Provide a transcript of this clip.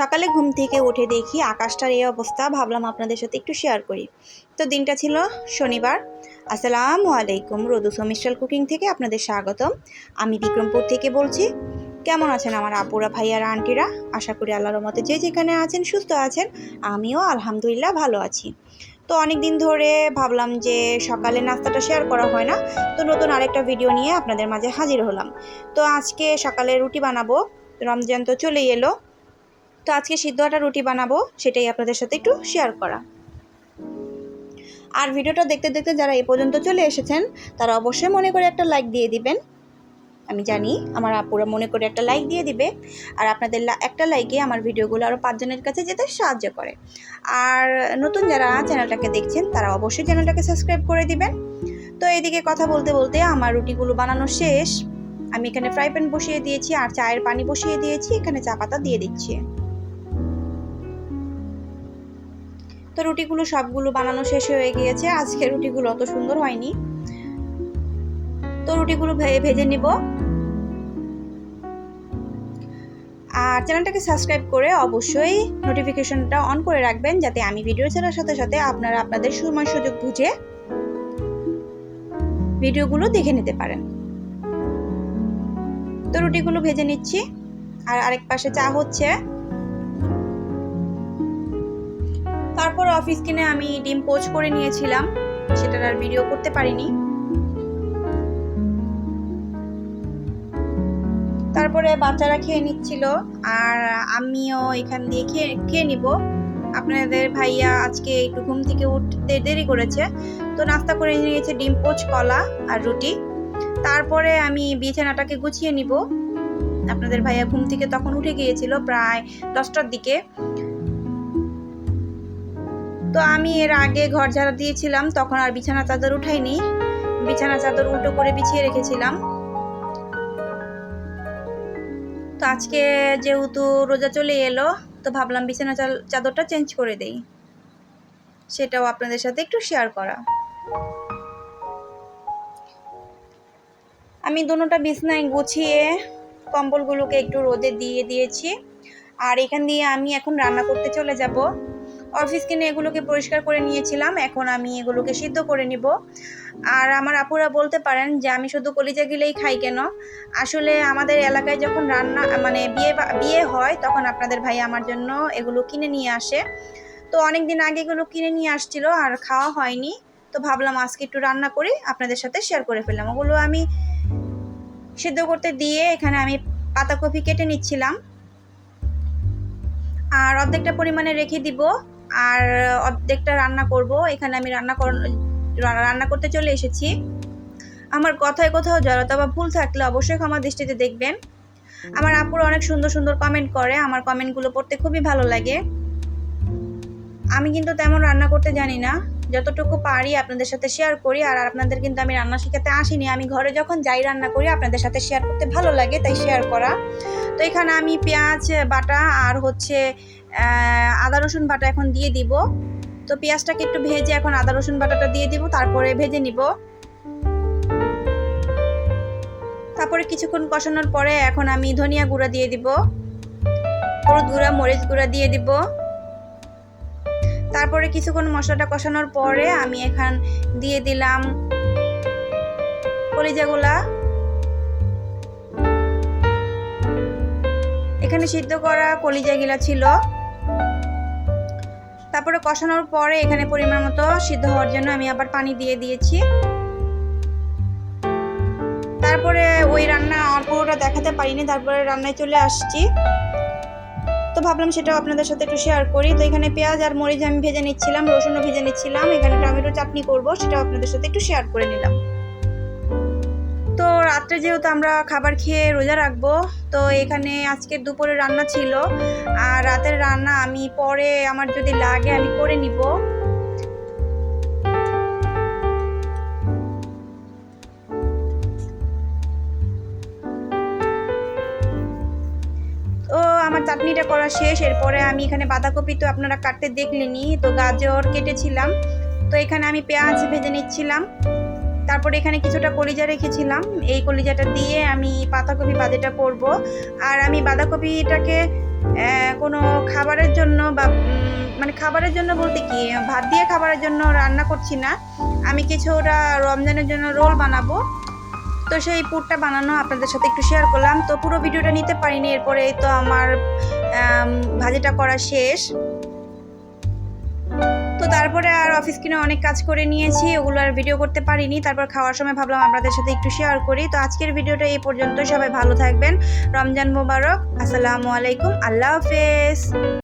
সকালে ঘুম থেকে উঠে দেখি আকাশটার এই অবস্থা, ভাবলাম আপনাদের সাথে একটু শেয়ার করি। তো দিনটা ছিল শনিবার। আসসালামু আলাইকুম, রোদুস মিস্টাল কুকিং থেকে আপনাদের স্বাগতম। আমি বিক্রমপুর থেকে বলছি। কেমন আছেন আমার আপুরা, ভাইয়ারা, আন্টিরা? আশা করি আল্লাহর রহমতে যে যেখানে আছেন সুস্থ আছেন। আমিও আলহামদুলিল্লাহ ভালো আছি। তো অনেক দিন ধরে ভাবলাম যে সকালে নাস্তাটা শেয়ার করা হয় না, তো নতুন আরেকটা ভিডিও নিয়ে আপনাদের মাঝে হাজির হলাম। তো আজকে সকালে রুটি বানাবো, রমজান তো চলেই এলো। তো আজকে সিদ্ধ আটা রুটি বানাবো, সেটাই আপনাদের সাথে একটু শেয়ার করা। আর ভিডিওটা দেখতে দেখতে যারা এই পর্যন্ত চলে এসেছেন তারা অবশ্যই মনে করে একটা লাইক দিয়ে দিবেন। আমি জানি আমার আপুরা মনে করে একটা লাইক দিয়ে দিবে, আর আপনাদের একটা লাইকে আমার ভিডিওগুলো আরও 5 জনের কাছে যেতে সাহায্য করে। আর নতুন যারা চ্যানেলটাকে দেখছেন তারা অবশ্যই চ্যানেলটাকে সাবস্ক্রাইব করে দিবেন। তো এইদিকে কথা বলতে বলতে আমার রুটিগুলো বানানো শেষ। আমি এখানে ফ্রাই প্যান বসিয়ে দিয়েছি আর চায়ের পানি বসিয়ে দিয়েছি, এখানে চা পাতা দিয়ে দিচ্ছি। তো রুটিগুলো সবগুলো বানানো শেষ হয়ে গিয়েছে। আজকে রুটিগুলো অত সুন্দর হয়নি, তো রুটিগুলো ভেজে নিব। আর চ্যানেলটাকে সাবস্ক্রাইব করে অবশ্যই নোটিফিকেশনটা অন করে রাখবেন, যাতে আমি ভিডিও ছাড়ার সাথে সাথে আপনারা আপনাদের সময় সুযোগ বুঝে ভিডিওগুলো দেখে নিতে পারেন। তো রুটিগুলো ভেজে নিচ্ছি আর আরেক পাশে চা হচ্ছে। তারপর অফিস কিনে আমি ডিম পোচ করে নিয়েছিলাম, সেটার আর ভিডিও করতে পারিনি। তারপরে বাচ্চারা খেয়ে নিচ্ছিল আর আমিও এখান দিয়ে খেয়ে নিব। আপনাদের ভাইয়া আজকে একটু ঘুম থেকে উঠতে দেরি করেছে, তো নাস্তা করে নিয়েছে ডিম পোচ, কলা আর রুটি। তারপরে আমি বিছানাটাকে গুছিয়ে নিব। আপনাদের ভাইয়া ঘুম থেকে তখন উঠে গিয়েছিল প্রায় 10টার দিকে। তো আমি এর আগে ঘর ঝাড়া দিয়েছিলাম, তখন আর বিছানা চাদর উঠাইনি, বিছানা চাদর উল্টো করে বিছিয়ে রেখেছিলাম। তো আজকে যেহেতু রোজা চলে এলো, তো ভাবলাম বিছানা চাদরটা চেঞ্জ করে দেই, সেটাও আপনাদের সাথে একটু শেয়ার করা। আমি দুটোটা বিছনায় গুছিয়ে কম্বলগুলোকে একটু রোদে দিয়ে দিয়েছি। আর এখান দিয়ে আমি এখন রান্না করতে চলে যাব। অফিস কিনে এগুলোকে পরিষ্কার করে নিয়েছিলাম, এখন আমি এগুলোকে সিদ্ধ করে নিব। আর আমার আপুরা বলতে পারেন যে আমি শুধু কলিজা গিলেই খাই কেন। আসলে আমাদের এলাকায় যখন রান্না মানে বিয়ে হয়, তখন আপনাদের ভাই আমার জন্য এগুলো কিনে নিয়ে আসে। তো অনেক দিন আগে এগুলো কিনে নিয়ে আসছিল আর খাওয়া হয়নি, তো ভাবলাম আজকে একটু রান্না করি, আপনাদের সাথে শেয়ার করে ফেললাম। ওগুলো আমি সিদ্ধ করতে দিয়ে এখানে আমি পাতাকপি কেটে নিচ্ছিলাম আর অর্ধেকটা পরিমাণে রেখে দিব আর অর্ধেকটা রান্না করব। এখানে আমি রান্না করতে চলে এসেছি। আমার কথায় কোথাও জড়তা বা ভুল থাকলে অবশ্যই ক্ষমা দৃষ্টিতে দেখবেন। আমার আপুরা অনেক সুন্দর সুন্দর কমেন্ট করে, আমার কমেন্টগুলো পড়তে খুবই ভালো লাগে। আমি কিন্তু তেমন রান্না করতে জানি না, যতটুকু পারি আপনাদের সাথে শেয়ার করি। আর আপনাদের কিন্তু আমি রান্না শেখাতে আসিনি, আমি ঘরে যখন যাই রান্না করি আপনাদের সাথে শেয়ার করতে ভালো লাগে, তাই শেয়ার করা। তো এখানে আমি পেঁয়াজ বাটা আর হচ্ছে আদা রসুন বাটা এখন দিয়ে দিব। তো পেঁয়াজটাকে একটু ভেজে এখন আদা রসুন বাটাটা দিয়ে দিব, তারপরে ভেজে নিব। তারপরে কিছুক্ষণ কষানোর পরে এখন আমি ধনিয়া গুঁড়া দিয়ে দিব, হলুদ গুঁড়া, মরিচ গুঁড়া দিয়ে দিব। তারপরে কিছুক্ষণ মশলাটা কষানোর পরে আমি এখান দিয়ে দিলাম কলিজাগুলা। এখানে সিদ্ধ করা কলিজাগুলা ছিল। তারপরে কষানোর পরে এখানে পরিমাণ মতো সিদ্ধ হওয়ার জন্য আমি আবার পানি দিয়ে দিয়েছি। তারপরে ওই রান্না পুরোটা দেখাতে পারিনি, তারপরে রান্নায় চলে আসছি, তো ভাবলাম সেটাও আপনাদের সাথে একটু শেয়ার করি। তো এখানে পেঁয়াজ আর মরিচ আমি ভেজে নিচ্ছিলাম, রসুনও ভেজে নিচ্ছিলাম। এখানে টমেটো চাটনি করব, সেটাও আপনাদের সাথে একটু শেয়ার করে নিলাম। তো রাত্রে যেহেতু আমরা খাবার খেয়ে রোজা রাখবো, তো এখানে আজকে দুপুরে রান্না ছিল আর রাতের রান্না আমি পরে আমার যদি লাগে আমি করে নিব। তো আমার চাটনিটা করা শেষ। এরপরে আমি এখানে বাঁধাকপি তো আপনারা কাটতে দেখলেনি, তো গাজর কেটেছিলাম। তো এখানে আমি পেঁয়াজ ভেজে নিচ্ছিলাম। তারপরে এখানে কিছুটা কলিজা রেখেছিলাম, এই কলিজাটা দিয়ে আমি পাতাকপি ভাজিটা করব। আর আমি বাঁধাকপিটাকে কোনো খাবারের জন্য বা মানে খাবারের জন্য বলতে কি ভাত দিয়ে খাবারের জন্য রান্না করছি না, আমি কিছুটা রমজানের জন্য রোল বানাবো। তো সেই পুরটা বানানো আপনাদের সাথে একটু শেয়ার করলাম। তো পুরো ভিডিওটা নিতে পারিনি, এরপরে তো আমার ভাজিটা করা শেষ। তো তারপরে আর অফিস কিনে অনেক কাজ করে নিয়েছি, ওগুলো আর ভিডিও করতে পারিনি। তারপর খাওয়ার সময় ভাবলাম আপনাদের সাথে একটু শেয়ার করি। তো আজকের ভিডিওটা এই পর্যন্ত। সবাই ভালো থাকবেন। রমজান মোবারক। আসসালামু আলাইকুম। আল্লাহ হাফেজ।